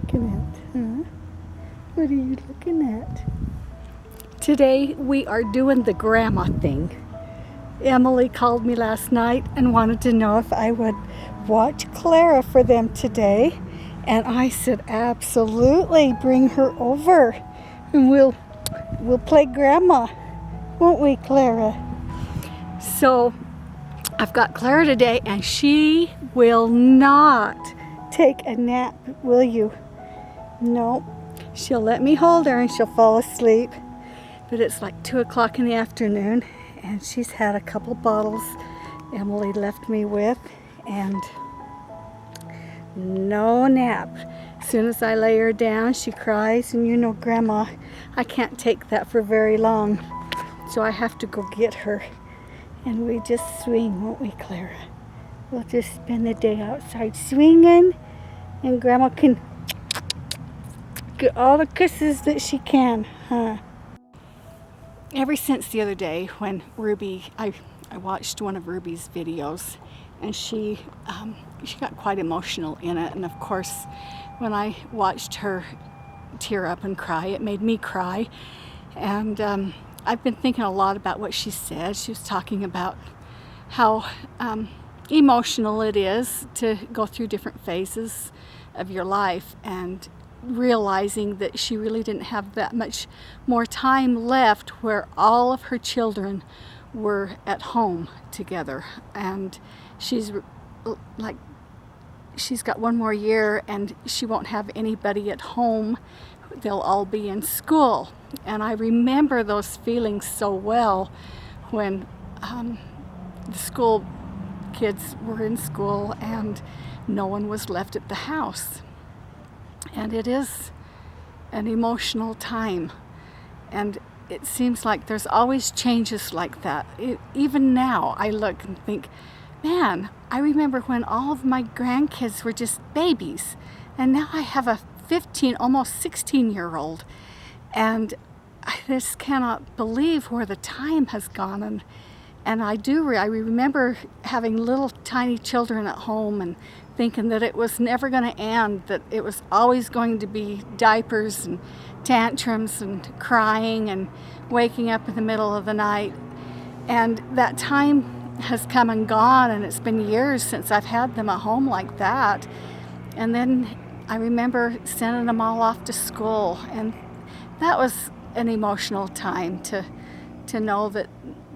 looking at? Huh? What are you looking at? Today we are doing the grandma thing. Emily called me last night and wanted to know if I would watch Clara for them today. And I said, absolutely, bring her over. And we'll play grandma, won't we, Clara? So I've got Clara today, and she will not take a nap, will you? No. She'll let me hold her and she'll fall asleep. But it's like 2 o'clock in the afternoon, and she's had a couple bottles Emily left me with, and no nap. As soon as I lay her down, she cries, and you know, Grandma, I can't take that for very long. So I have to go get her. And we just swing, won't we, Clara? We'll just spend the day outside swinging, and Grandma can get all the kisses that she can, huh? Ever since the other day when Ruby, I watched one of Ruby's videos, and she got quite emotional in it. And of course, when I watched her tear up and cry, it made me cry. And I've been thinking a lot about what she said. She was talking about how emotional it is to go through different phases of your life, and realizing that she really didn't have that much more time left where all of her children were at home together. And she's got one more year and she won't have anybody at home. They'll all be in school. And I remember those feelings so well when the school kids were in school and no one was left at the house. And it is an emotional time. And it seems like there's always changes like that. Even now, I look and think, man, I remember when all of my grandkids were just babies. And now I have a 15, almost 16-year-old. And I just cannot believe where the time has gone. And I remember having little tiny children at home and thinking that it was never going to end, that it was always going to be diapers and tantrums and crying and waking up in the middle of the night. And that time has come and gone, and it's been years since I've had them at home like that. And then I remember sending them all off to school, and that was an emotional time to know that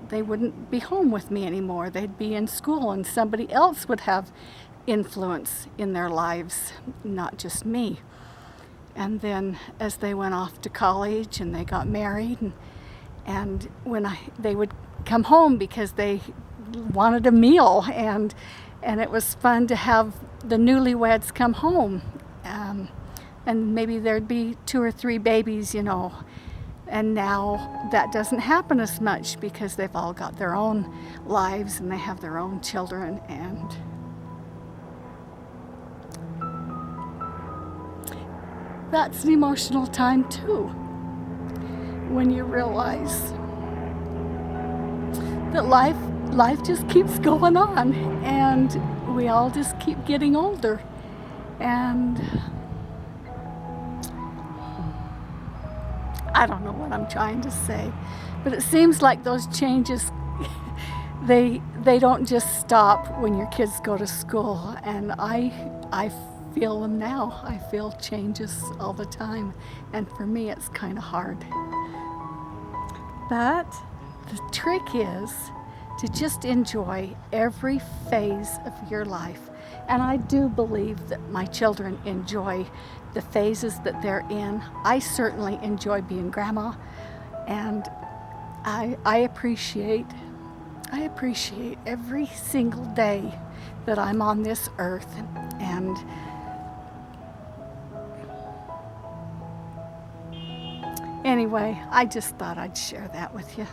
they wouldn't be home with me anymore. They'd be in school, and somebody else would have influence in their lives, not just me. And then as they went off to college and they got married, and when they would come home because they wanted a meal, and it was fun to have the newlyweds come home, and maybe there'd be 2 or 3 babies, you know. And now that doesn't happen as much because they've all got their own lives and they have their own children. And that's an emotional time too, when you realize that life just keeps going on, and we all just keep getting older. And I don't know what I'm trying to say, but it seems like those changes, they don't just stop when your kids go to school. And I feel them now. I feel changes all the time, and for me it's kind of hard. But the trick is to just enjoy every phase of your life. And I do believe that my children enjoy the phases that they're in. I certainly enjoy being grandma, and I appreciate every single day that I'm on this earth. And anyway, I just thought I'd share that with you.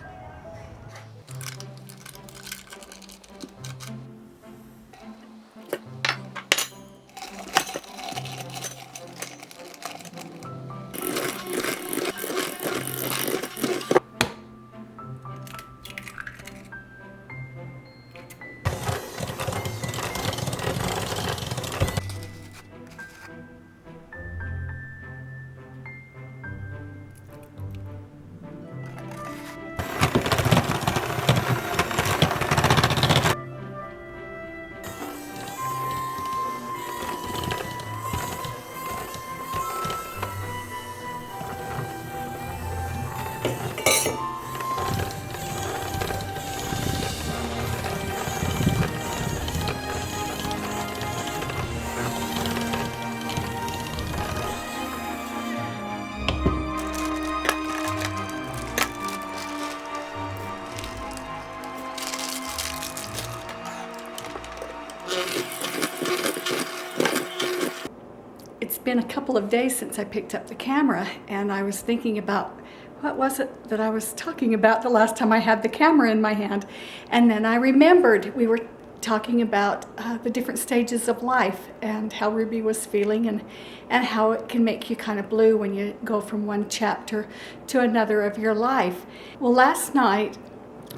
It's been a couple of days since I picked up the camera, and I was thinking about what was it that I was talking about the last time I had the camera in my hand. And then I remembered we were talking about the different stages of life and how Ruby was feeling, and how it can make you kind of blue when you go from one chapter to another of your life. Well, last night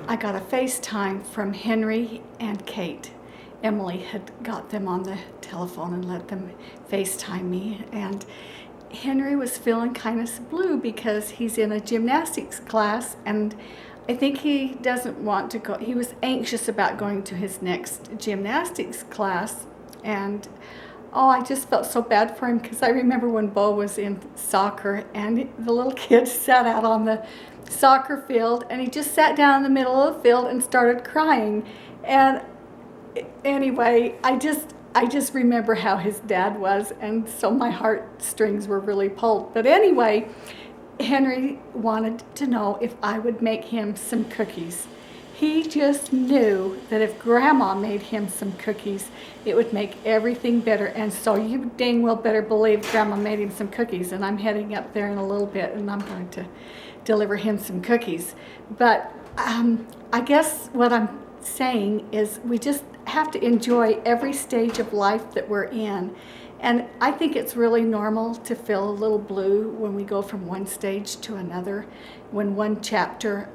I got a FaceTime from Henry and Kate. Emily had got them on the telephone and let them FaceTime me, and Henry was feeling kind of blue because he's in a gymnastics class, and I think he doesn't want to go. He was anxious about going to his next gymnastics class, and oh, I just felt so bad for him, because I remember when Bo was in soccer and the little kid sat out on the soccer field, and he just sat down in the middle of the field and started crying. And anyway, I just remember how his dad was, and so my heartstrings were really pulled. But anyway, Henry wanted to know if I would make him some cookies. He just knew that if Grandma made him some cookies, it would make everything better. And so you dang well better believe Grandma made him some cookies. And I'm heading up there in a little bit, and I'm going to deliver him some cookies. But I guess what I'm saying is we just have to enjoy every stage of life that we're in. And I think it's really normal to feel a little blue when we go from one stage to another, when one chapter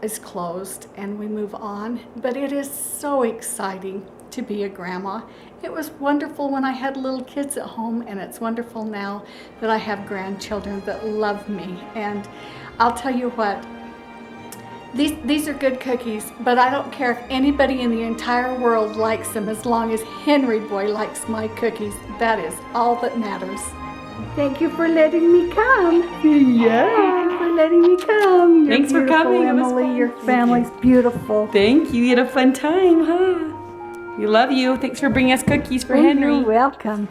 is closed and we move on. But it is so exciting to be a grandma. It was wonderful when I had little kids at home, and it's wonderful now that I have grandchildren that love me. And I'll tell you what, these are good cookies, but I don't care if anybody in the entire world likes them, as long as Henry boy likes my cookies. That is all that matters. Thank you for letting me come. Yeah. Thank you for letting me come. You're Thanks for beautiful, coming. It was Emily. fun. Your family's beautiful. Thank you. You had a fun time, huh? We love you. Thanks for bringing us cookies for Henry. You're welcome.